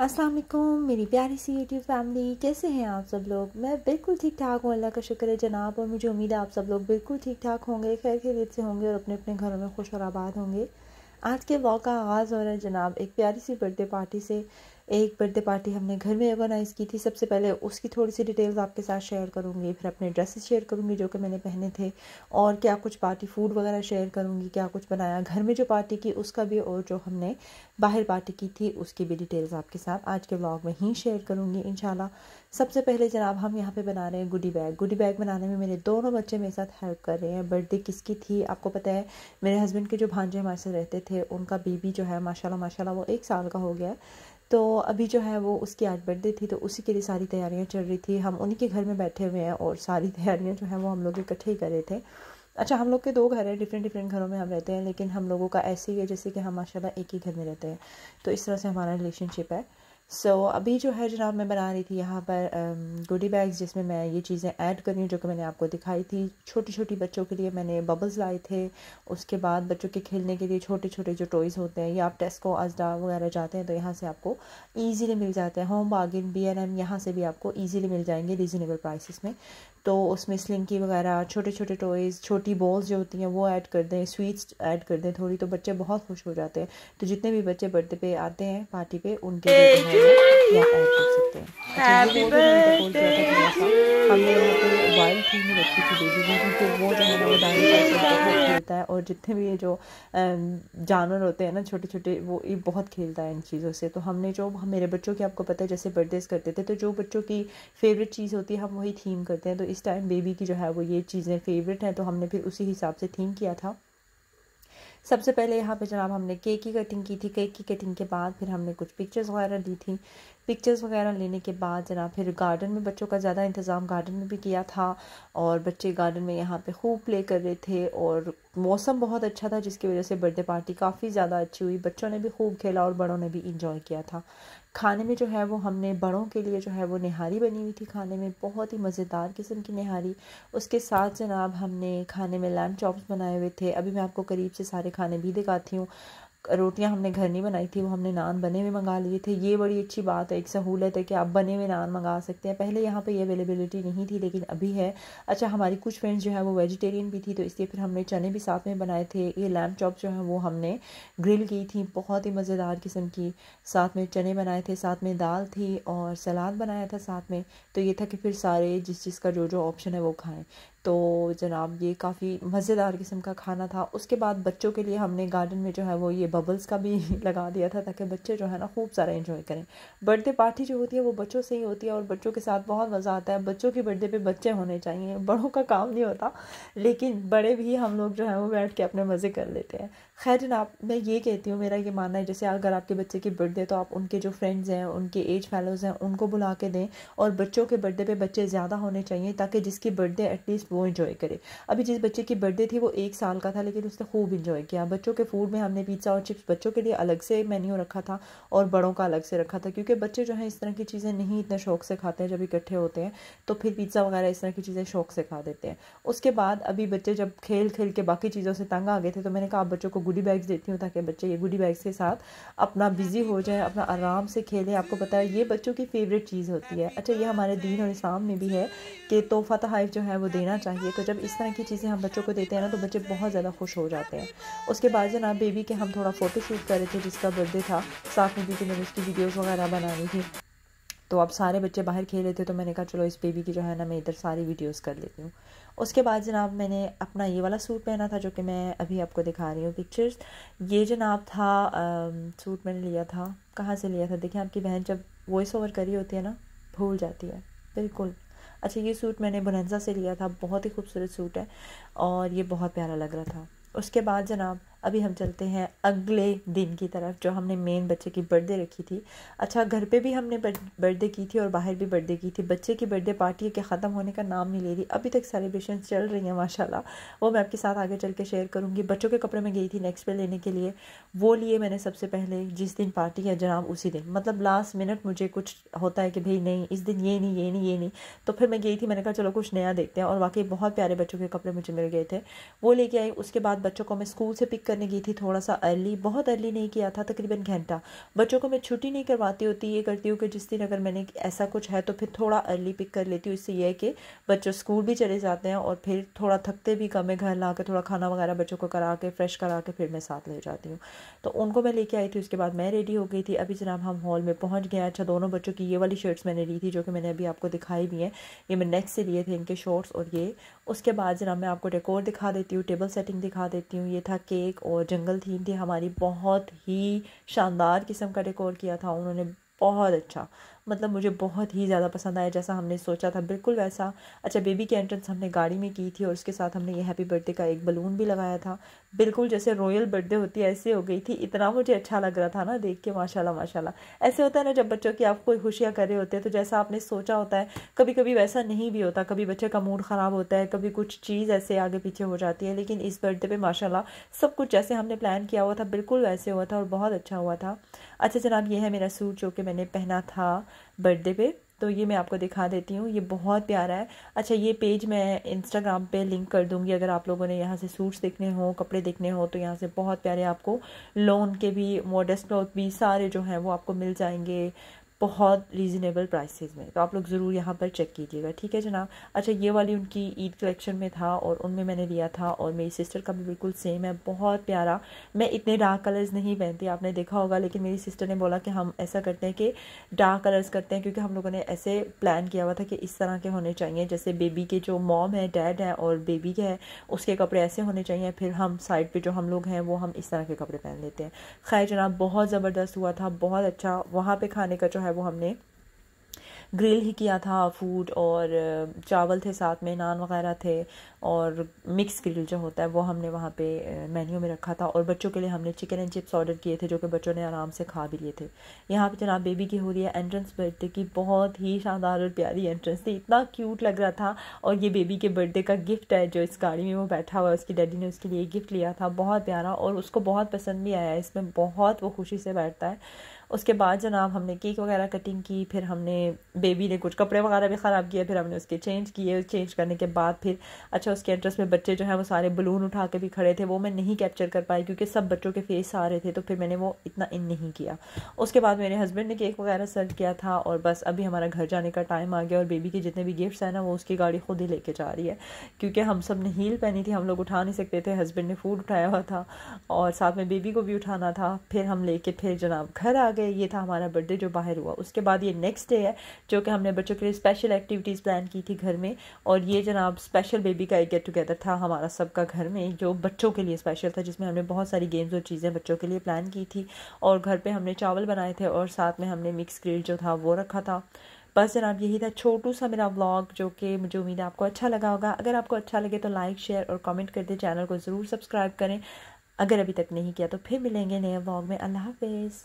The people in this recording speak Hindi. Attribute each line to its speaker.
Speaker 1: अस्सलाम वालेकुम मेरी प्यारी सी यूट्यूब फैमिली, कैसे हैं आप सब लोग। मैं बिल्कुल ठीक ठाक हूँ, अल्लाह का शुक्र है जनाब। और मुझे उम्मीद है आप सब लोग बिल्कुल ठीक ठाक होंगे, खैर खैरियत से होंगे और अपने अपने घरों में खुश और आबाद होंगे। आज के व्लॉग का आगाज़ हो रहा है जनाब एक प्यारी सी बर्थडे पार्टी से। एक बर्थडे पार्टी हमने घर में ऑर्गेनाइज़ की थी। सबसे पहले उसकी थोड़ी सी डिटेल्स आपके साथ शेयर करूँगी, फिर अपने ड्रेसेस शेयर करूँगी जो कि मैंने पहने थे, और क्या कुछ पार्टी फूड वगैरह शेयर करूँगी, क्या कुछ बनाया घर में जो पार्टी की उसका भी, और जो हमने बाहर पार्टी की थी उसकी भी डिटेल्स आपके साथ आज के व्लॉग में ही शेयर करूँगी इंशाल्लाह। सबसे पहले जनाब हम यहाँ पे बना रहे हैं गुडी बैग। गुडी बैग बनाने में मेरे दोनों बच्चे मेरे साथ हेल्प कर रहे हैं। बर्थडे किसकी थी आपको पता है, मेरे हस्बैंड के जो भांजे हमारे साथ रहते थे उनका बेबी जो है माशाल्लाह माशाल्लाह वो 1 साल का हो गया है। तो अभी जो है वो उसकी आज बर्थडे थी, तो उसी के लिए सारी तैयारियां चल रही थी। हम उन्हीं के घर में बैठे हुए हैं और सारी तैयारियां जो है वो हम लोग इकट्ठे ही कर रहे थे। अच्छा, हम लोग के 2 घर हैं, डिफरेंट डिफरेंट घरों में हम रहते हैं, लेकिन हम लोगों का ऐसे ही है जैसे कि हम माशाल्लाह एक ही घर में रहते हैं। तो इस तरह से हमारा रिलेशनशिप है। अभी जो है जनाब मैं बना रही थी यहाँ पर गुडी बैग्स, जिसमें मैं ये चीज़ें ऐड कर रही हूँ जो कि मैंने आपको दिखाई थी। छोटी छोटी बच्चों के लिए मैंने बबल्स लाए थे। उसके बाद बच्चों के खेलने के लिए छोटे छोटे जो टॉयज़ होते हैं, या आप टेस्को अजदा वगैरह जाते हैं तो यहाँ से आपको ईज़िली मिल जाते हैं। होम बार्गेन B&M यहाँ से भी आपको ईज़िली मिल जाएंगे रीज़नेबल प्राइसेस में। तो उसमें स्लिंकी वगैरह, छोटे छोटे टॉयज़, छोटी बॉल्स जो होती हैं वो ऐड कर दें, स्वीट्स ऐड कर दें थोड़ी, तो बच्चे बहुत खुश हो जाते हैं। तो जितने भी बच्चे बर्थडे पे आते हैं पार्टी पे उनके लिए जो है वो यहाँ ऐड कर सकते हैं। अच्छा, ये और भी मैंने डेकोर किया था थोड़ा सा। हमने यहाँ पे वाइल्ड थीम ही रखी थी बेबी की, क्योंकि वो जो है ना वो डायनासोर से बहुत खेलता है, और जितने भी ये जो जानवर होते हैं ना छोटे छोटे, वो ये बहुत खेलता है इन चीज़ों से। तो हमने जो मेरे बच्चों की आपको पता है जैसे बर्थडेज करते थे, तो जो बच्चों की फेवरेट चीज़ होती है हम वही थीम करते हैं। तो इस टाइम बेबी की जो है वो ये चीज़ें फेवरेट हैं, तो हमने फिर उसी हिसाब से थीम किया था। सबसे पहले यहाँ पे जनाब हमने केक की कटिंग की थी। केक की कटिंग के बाद फिर हमने कुछ पिक्चर्स वगैरह ली थी। पिक्चर्स वगैरह लेने के बाद जनाब फिर गार्डन में बच्चों का ज़्यादा इंतज़ाम गार्डन में भी किया था, और बच्चे गार्डन में यहाँ पे खूब प्ले कर रहे थे, और मौसम बहुत अच्छा था जिसकी वजह से बर्थडे पार्टी काफ़ी ज़्यादा अच्छी हुई। बच्चों ने भी खूब खेला और बड़ों ने भी इंजॉय किया था। खाने में जो है वो हमने बड़ों के लिए जो है वो निहारी बनी हुई थी, खाने में बहुत ही मज़ेदार किस्म की निहारी। उसके साथ जनाब हमने खाने में लैम्ब चॉप्स बनाए हुए थे। अभी मैं आपको करीब से सारे खाने भी दिखाती हूँ। रोटियां हमने घर नहीं बनाई थी, वो हमने नान बने हुए मंगा लिए थे। ये बड़ी अच्छी बात है, एक सहूलत है कि आप बने हुए नान मंगा सकते हैं। पहले यहाँ पे ये अवेलेबिलिटी नहीं थी, लेकिन अभी है। अच्छा, हमारी कुछ फ्रेंड्स जो है वो वेजिटेरियन भी थी, तो इसलिए फिर हमने चने भी साथ में बनाए थे। ये लैम्ब चॉप जो है वो हमने ग्रिल की थी, बहुत ही मज़ेदार किस्म की। साथ में चने बनाए थे, साथ में दाल थी, और सलाद बनाया था साथ में। तो ये था कि फिर सारे जिस चीज़ का जो जो ऑप्शन है वो खाएँ। तो जनाब ये काफ़ी मज़ेदार किस्म का खाना था। उसके बाद बच्चों के लिए हमने गार्डन में जो है वो ये बबल्स का भी लगा दिया था, ताकि बच्चे जो है ना खूब सारा एंजॉय करें। बर्थडे पार्टी जो होती है वो बच्चों से ही होती है, और बच्चों के साथ बहुत मज़ा आता है। बच्चों की बर्थडे पे बच्चे होने चाहिए, बड़ों का काम नहीं होता, लेकिन बड़े भी हम लोग जो है वो बैठ के अपने मज़े कर लेते हैं। खैर जनाब, मैं ये कहती हूँ, मेरा ये मानना है जैसे अगर आपके बच्चे की बर्थडे, तो आप उनके जो फ्रेंड्स हैं, उनके एज फेलोज़ हैं, उनको बुला के दें। और बच्चों के बर्थडे पे बच्चे ज़्यादा होने चाहिए, ताकि जिसकी बर्थडे एटलीस्ट वो एंजॉय करे। अभी जिस बच्चे की बर्थडे थी वो 1 साल का था, लेकिन उसने खूब इंजॉय किया। बच्चों के फूड में हमने पिज़्ज़ा और चिप्स बच्चों के लिए अलग से मेन्यू रखा था, और बड़ों का अलग से रखा था, क्योंकि बच्चे जो हैं इस तरह की चीज़ें नहीं इतने शौक से खाते हैं। जब इकट्ठे होते हैं तो फिर पिज़्ज़ा वगैरह इस तरह की चीज़ें शौक से खा देते हैं। उसके बाद अभी बच्चे जब खेल खेल के बाकी चीज़ों से तंग आ गए थे, तो मैंने कहा आप बच्चों को गुडी बैग्स देती हूँ, ताकि बच्चे ये गुडी बैग्स के साथ अपना बिज़ी हो जाए, अपना आराम से खेलें। आपको पता है ये बच्चों की फेवरेट चीज़ होती है। अच्छा, ये हमारे दीन और इस्लाम में भी है कि तोहफ़ा तोहफ़ जो है वो देना चाहिए। तो जब इस तरह की चीज़ें हम बच्चों को देते हैं ना, तो बच्चे बहुत ज़्यादा खुश हो जाते हैं। उसके बाद जनाब बेबी के हम थोड़ा फ़ोटो शूट कर रहे थे, जिसका बर्थडे था, साथ में भी मैंने उसकी वीडियोज़ वगैरह बनानी थी। तो अब सारे बच्चे बाहर खेल रहे थे, तो मैंने कहा चलो इस बेबी की जो है ना मैं इधर सारी वीडियोस कर लेती हूँ। उसके बाद जनाब मैंने अपना ये वाला सूट पहना था, जो कि मैं अभी आपको दिखा रही हूँ पिक्चर्स। ये जनाब था सूट मैंने लिया था, कहाँ से लिया था देखिए, आपकी बहन जब वॉइस ओवर करी होती है ना भूल जाती है बिल्कुल। अच्छा, ये सूट मैंने बोनेंजा से लिया था, बहुत ही खूबसूरत सूट है, और ये बहुत प्यारा लग रहा था। उसके बाद जनाब अभी हम चलते हैं अगले दिन की तरफ, जो हमने मेन बच्चे की बर्थडे रखी थी। अच्छा, घर पे भी हमने बर्थडे की थी और बाहर भी बर्थडे की थी। बच्चे की बर्थडे पार्टी के ख़त्म होने का नाम नहीं ले रही, अभी तक सेलिब्रेशन चल रही हैं माशाल्लाह। वो मैं आपके साथ आगे चल के शेयर करूँगी। बच्चों के कपड़े में गई थी नेक्स्ट पे लेने के लिए, वो लिए मैंने सबसे पहले जिस दिन पार्टी है जनाब उसी दिन, मतलब लास्ट मिनट मुझे कुछ होता है कि भाई नहीं इस दिन ये नहीं ये नहीं ये नहीं, तो फिर मैं गई थी, मैंने कहा चलो कुछ नया देखते हैं, और वाकई बहुत प्यारे बच्चों के कपड़े मुझे मिल गए थे, वो लेके आई। उसके बाद बच्चों को मैं स्कूल से पिक करने गई थी थोड़ा सा अर्ली, बहुत अर्ली नहीं किया था, तकरीबन घंटा। बच्चों को मैं छुट्टी नहीं करवाती होती, ये करती हूँ कि जिस दिन अगर मैंने ऐसा कुछ है तो फिर थोड़ा अर्ली पिक कर लेती हूँ। इससे ये है कि बच्चे स्कूल भी चले जाते हैं और फिर थोड़ा थकते भी कम है, घर ला के थोड़ा खाना वगैरह बच्चों को करा के फ्रेश करा के फिर मैं साथ ले जाती हूँ। तो उनको मैं लेके आई थी, उसके बाद मैं रेडी हो गई थी। अभी जनाब हम हॉल में पहुँच गए। अच्छा, दोनों बच्चों की ये वाली शर्ट्स मैंने ली थी जो कि मैंने अभी आपको दिखाई भी हैं, ये मैं नेक्स्ट से लिए थे इनके शॉर्ट्स और ये। उसके बाद जनाब मैं आपको डेकोर दिखा देती हूँ, टेबल सेटिंग दिखा देती हूँ। ये था केक और जंगल थीम थी हमारी, बहुत ही शानदार किस्म का डेकोर किया था उन्होंने, बहुत अच्छा, मतलब मुझे बहुत ही ज़्यादा पसंद आया, जैसा हमने सोचा था बिल्कुल वैसा। अच्छा, बेबी की एंट्रेंस हमने गाड़ी में की थी और उसके साथ हमने ये हैप्पी बर्थडे का एक बलून भी लगाया था, बिल्कुल जैसे रॉयल बर्थडे होती है ऐसे हो गई थी। इतना मुझे अच्छा लग रहा था ना देख के, माशाल्लाह माशाल्लाह। ऐसे होता है ना जब बच्चों की आप कोई खुशियाँ कर रहे होते हैं तो जैसा आपने सोचा होता है, कभी कभी वैसा नहीं भी होता, कभी बच्चे का मूड ख़राब होता है, कभी कुछ चीज़ ऐसे आगे पीछे हो जाती है। लेकिन इस बर्थडे पे माशाल्लाह सब कुछ जैसे हमने प्लान किया हुआ था बिल्कुल वैसे हुआ था और बहुत अच्छा हुआ था। अच्छा जनाब, ये है मेरा सूट जो कि मैंने पहना था बर्थडे पे, तो ये मैं आपको दिखा देती हूँ, ये बहुत प्यारा है। अच्छा, ये पेज मैं इंस्टाग्राम पे लिंक कर दूँगी, अगर आप लोगों ने यहाँ से सूट्स देखने हो, कपड़े देखने हो तो यहाँ से बहुत प्यारे आपको लोन के भी, मॉडेस्ट क्लॉथ भी, सारे जो हैं वो आपको मिल जाएंगे बहुत रीज़नेबल प्राइसेस में। तो आप लोग ज़रूर यहाँ पर चेक कीजिएगा, ठीक है जनाब। अच्छा, ये वाली उनकी ईद कलेक्शन में था और उनमें मैंने लिया था, और मेरी सिस्टर का भी बिल्कुल सेम है, बहुत प्यारा। मैं इतने डार्क कलर्स नहीं पहनती, आपने देखा होगा, लेकिन मेरी सिस्टर ने बोला कि हम ऐसा करते हैं कि डार्क कलर्स करते हैं, क्योंकि हम लोगों ने ऐसे प्लान किया हुआ था कि इस तरह के होने चाहिए, जैसे बेबी के जो मॉम है, डैड है और बेबी के है उसके कपड़े ऐसे होने चाहिए, फिर हम साइड पर जो हम लोग हैं वो हम इस तरह के कपड़े पहन लेते हैं। खैर जनाब, बहुत ज़बरदस्त हुआ था, बहुत अच्छा। वहाँ पर खाने का जो है वो हमने ग्रिल ही किया था फूड, और चावल थे साथ में, नान वगैरह थे, और मिक्स ग्रिल जो होता है वो हमने वहाँ पे मेन्यू में रखा था। और बच्चों के लिए हमने चिकन एंड चिप्स ऑर्डर किए थे जो कि बच्चों ने आराम से खा भी लिए थे। यहाँ पे जनाब बेबी की हो रही है एंट्रेंस बर्थडे की, बहुत ही शानदार और प्यारी एंट्रेंस थी, इतना क्यूट लग रहा था। और ये बेबी के बर्थडे का गिफ्ट है जो इस गाड़ी में वो बैठा हुआ है, उसकी डैडी ने उसके लिए गिफ्ट लिया था, बहुत प्यारा, और उसको बहुत पसंद भी आया, इसमें बहुत वो खुशी से बैठता है। उसके बाद जनाब हमने केक वगैरह कटिंग की, फिर हमने, बेबी ने कुछ कपड़े वगैरह भी ख़राब किए, फिर हमने उसके चेंज किए। चेंज करने के बाद फिर अच्छा, उसके एंट्रेंस में बच्चे जो हैं वो सारे बलून उठा के भी खड़े थे, वो मैं नहीं कैप्चर कर पाई क्योंकि सब बच्चों के फेस आ रहे थे, तो फिर मैंने वो इतना इन नहीं किया। उसके बाद मेरे हस्बैंड ने केक वगैरह सर्व किया था, और बस अभी हमारा घर जाने का टाइम आ गया, और बेबी के जितने भी गिफ्ट्स हैं ना वो उसकी गाड़ी खुद ही लेके जा रही है, क्योंकि हम सब ने हील पहनी थी, हम लोग उठा नहीं सकते थे, हस्बैंड ने फूड उठाया हुआ था और साथ में बेबी को भी उठाना था। फिर हम लेके फिर जनाब घर आ गए। ये था हमारा बर्थडे जो बाहर हुआ। उसके बाद ये नेक्स्ट डे है जो कि हमने बच्चों के लिए स्पेशल एक्टिविटीज़ प्लान की थी घर में, और ये जनाब स्पेशल बेबी का एक गेट टुगेदर था हमारा सबका घर में, जो बच्चों के लिए स्पेशल था, जिसमें हमने बहुत सारी गेम्स और चीज़ें बच्चों के लिए प्लान की थी। और घर पे हमने चावल बनाए थे और साथ में हमने मिक्स ग्रिल जो था वो रखा था। बस जनाब यही था छोटू सा मेरा व्लॉग, जो कि मुझे उम्मीद है आपको अच्छा लगा होगा। अगर आपको अच्छा लगे तो लाइक, शेयर और कमेंट कर दें, चैनल को ज़रूर सब्सक्राइब करें अगर अभी तक नहीं किया। तो फिर मिलेंगे नए व्लॉग में। अल्लाह हाफिज़।